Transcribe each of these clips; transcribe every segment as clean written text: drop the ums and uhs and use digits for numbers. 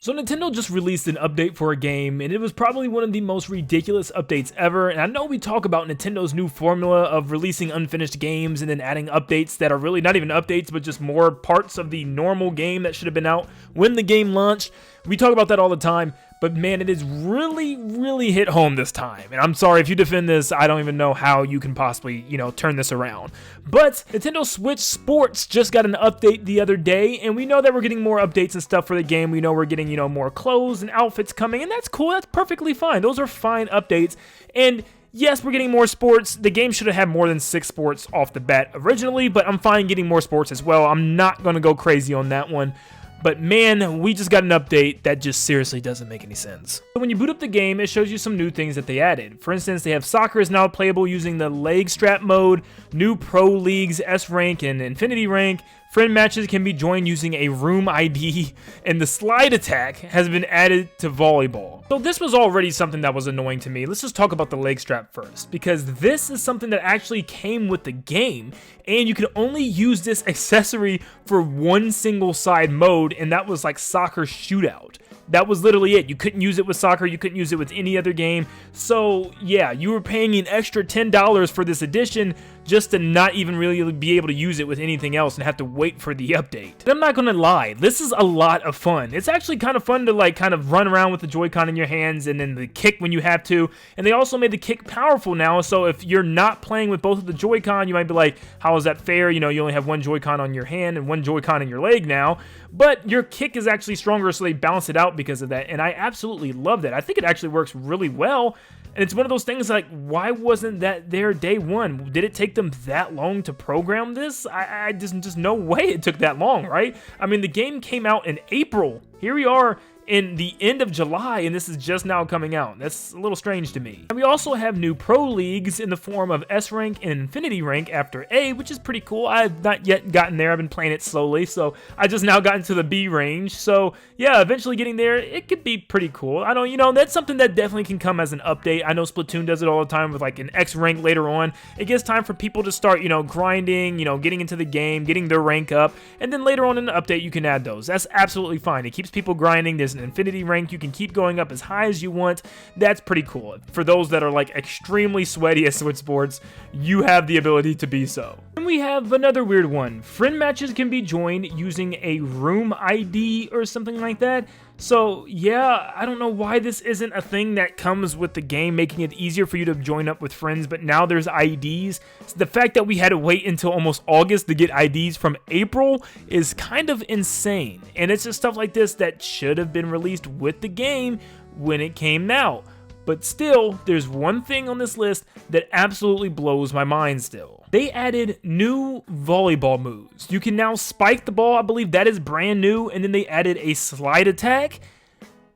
So Nintendo just released an update for a game, and it was probably one of the most ridiculous updates ever. And I know we talk about Nintendo's new formula of releasing unfinished games and then adding updates that are really not even updates, but just more parts of the normal game that should have been out when the game launched. We talk about that all the time, but man, it is really hit home this time. And I'm sorry if you defend this, I don't even know how you can possibly, turn this around. But Nintendo Switch Sports just got an update the other day, and we know that we're getting more updates and stuff for the game. We know we're getting, more clothes and outfits coming, and that's cool. That's perfectly fine. Those are fine updates. And yes, we're getting more sports. The game should have had more than 6 sports off the bat originally, but I'm fine getting more sports as well. I'm not going to go crazy on that one. But man, we just got an update that just seriously doesn't make any sense. So when you boot up the game, it shows you some new things that they added. For instance, they have soccer is now playable using the leg strap mode, new pro leagues, S rank and infinity rank, friend matches can be joined using a room ID, and the slide attack has been added to volleyball. So this was already something that was annoying to me. Let's just talk about the leg strap first, because this is something that actually came with the game, and you could only use this accessory for one single side mode, and that was like soccer shootout. That was literally it. You couldn't use it with soccer. You couldn't use it with any other game. So yeah, you were paying an extra $10 for this edition just to not even really be able to use it with anything else and have to wait for the update. And I'm not gonna lie, this is a lot of fun. It's actually kind of fun to kind of run around with the Joy-Con in your hands and then the kick when you have to. And they also made the kick powerful now, so if you're not playing with both of the Joy-Con, you might be like, how is that fair? You only have one Joy-Con on your hand and one Joy-Con in your leg now. But your kick is actually stronger, so they balance it out because of that. And I absolutely love that. I think it actually works really well. And it's one of those things like, why wasn't that there day one? Did it take them that long to program this? I just no way it took that long, right? I mean, the game came out in April. Here we are in the end of July, and this is just now coming out. That's a little strange to me. And we also have new pro leagues in the form of S rank and infinity rank after A, which is pretty cool. I've not yet gotten there. I've been playing it slowly, so I just now got into the B range. So yeah, eventually getting there, it could be pretty cool. I don't, that's something that definitely can come as an update. I know Splatoon does it all the time with like an X rank later on. It gives time for people to start, grinding, getting into the game, getting their rank up, and then later on in the update, you can add those. That's absolutely fine. It keeps people grinding. There's an infinity rank. You can keep going up as high as you want. That's pretty cool. For those that are like extremely sweaty at Switch Sports, you have the ability to be so. And we have another weird one. Friend matches can be joined using a room ID or something like that. So yeah, I don't know why this isn't a thing that comes with the game, making it easier for you to join up with friends, but now there's IDs. So the fact that we had to wait until almost August to get IDs from April is kind of insane. And it's just stuff like this that should have been released with the game when it came out. But still, there's one thing on this list that absolutely blows my mind still. They added new volleyball moves. You can now spike the ball, I believe that is brand new, and then they added a slide attack.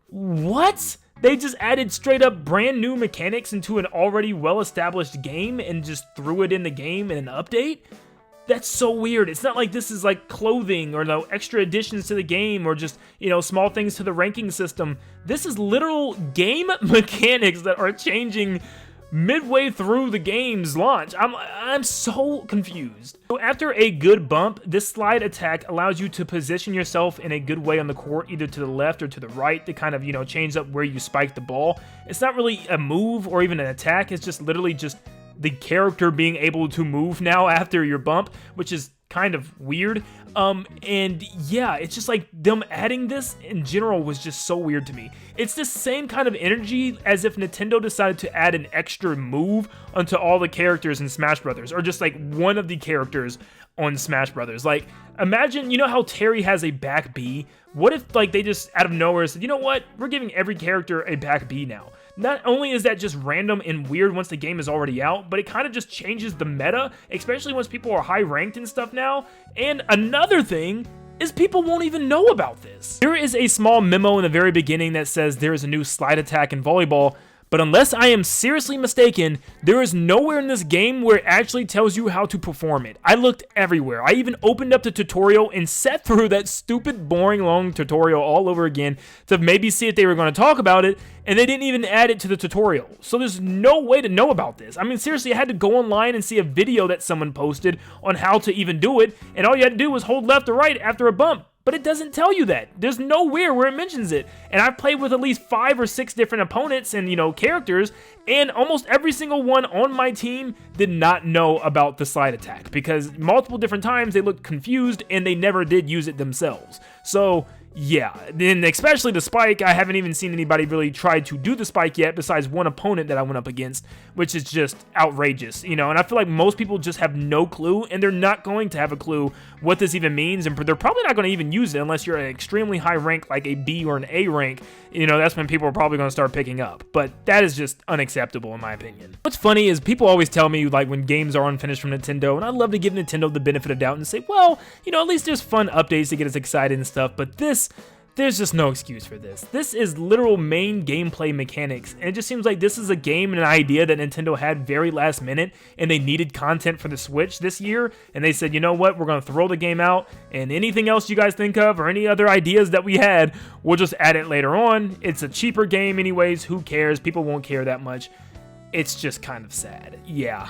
What? They just added straight up brand new mechanics into an already well-established game and just threw it in the game in an update? That's so weird. It's not like this is like clothing or no extra additions to the game or just, small things to the ranking system. This is literal game mechanics that are changing midway through the game's launch. I'm so confused. So after a good bump, this slide attack allows you to position yourself in a good way on the court, either to the left or to the right, to kind of, change up where you spike the ball. It's not really a move or even an attack. It's just literally just the character being able to move now after your bump, which is kind of weird. And yeah, it's just like them adding this in general was just so weird to me. It's the same kind of energy as if Nintendo decided to add an extra move onto all the characters in Smash Brothers, or just like one of the characters on Smash Brothers. Like, imagine, how Terry has a back B? What if like they just out of nowhere said, you know what, we're giving every character a back B now? Not only is that just random and weird once the game is already out, but it kind of just changes the meta, especially once people are high ranked and stuff now. And another thing is people won't even know about this. Here is a small memo in the very beginning that says there is a new slide attack in volleyball, but unless I am seriously mistaken, there is nowhere in this game where it actually tells you how to perform it. I looked everywhere. I even opened up the tutorial and sat through that stupid, boring, long tutorial all over again to maybe see if they were going to talk about it, and they didn't even add it to the tutorial. So there's no way to know about this. I mean, seriously, I had to go online and see a video that someone posted on how to even do it, and all you had to do was hold left or right after a bump. but it doesn't tell you that. There's nowhere where it mentions it. And I've played with at least 5 or 6 different opponents and, characters, and almost every single one on my team did not know about the slide attack, because multiple different times they looked confused and they never did use it themselves. So yeah, and especially the spike, I haven't even seen anybody really try to do the spike yet besides one opponent that I went up against, which is just outrageous, and I feel like most people just have no clue, and they're not going to have a clue what this even means, and they're probably not going to even use it unless you're at an extremely high rank like a B or an A rank. That's when people are probably going to start picking up, but that is just unacceptable in my opinion. What's funny is people always tell me like when games are unfinished from Nintendo, and I love to give Nintendo the benefit of doubt and say, well, at least there's fun updates to get us excited and stuff, but there's just no excuse for this. This is literal main gameplay mechanics, and it just seems like this is a game and an idea that Nintendo had very last minute, and they needed content for the Switch this year, and they said, you know what, we're going to throw the game out, and anything else you guys think of, or any other ideas that we had, we'll just add it later on. It's a cheaper game anyways, who cares? People won't care that much. It's just kind of sad. Yeah,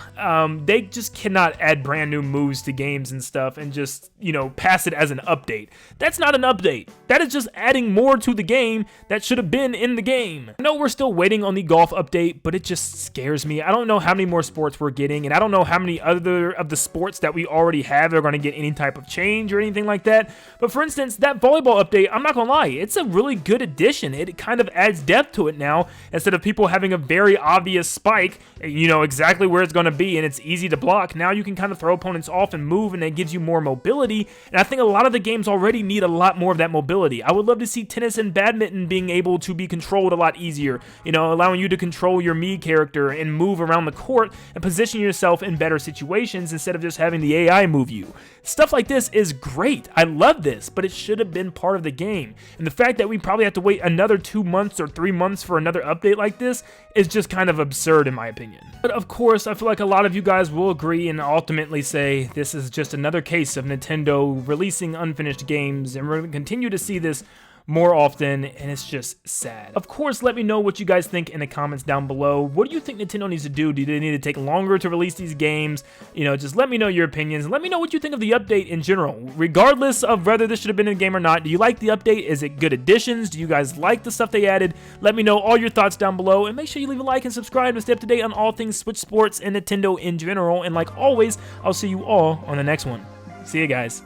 they just cannot add brand new moves to games and stuff and just, pass it as an update. That's not an update. That is just adding more to the game that should have been in the game. I know we're still waiting on the golf update, but it just scares me. I don't know how many more sports we're getting, and I don't know how many other of the sports that we already have are going to get any type of change or anything like that. But for instance, that volleyball update, I'm not going to lie, it's a really good addition. It kind of adds depth to it now, instead of people having a very obvious spike, exactly where it's going to be, and it's easy to block. Now you can kind of throw opponents off and move, and it gives you more mobility, and I think a lot of the games already need a lot more of that mobility. I would love to see tennis and badminton being able to be controlled a lot easier, allowing you to control your Mii character and move around the court and position yourself in better situations instead of just having the AI move you. Stuff like this is great. I love this, but it should have been part of the game, and the fact that we probably have to wait another 2 months or 3 months for another update like this is just kind of absurd in my opinion. But of course, I feel like a lot of you guys will agree and ultimately say this is just another case of Nintendo releasing unfinished games, and we're going to continue to see this more often, and it's just sad. Of course, let me know what you guys think in the comments down below. What do you think Nintendo needs to do? Do they need to take longer to release these games? Just let me know your opinions. Let me know what you think of the update in general. Regardless of whether this should have been in the game or not, do you like the update? Is it good additions? Do you guys like the stuff they added? Let me know all your thoughts down below, and make sure you leave a like and subscribe to stay up to date on all things Switch sports and Nintendo in general. And like always, I'll see you all on the next one. See you guys.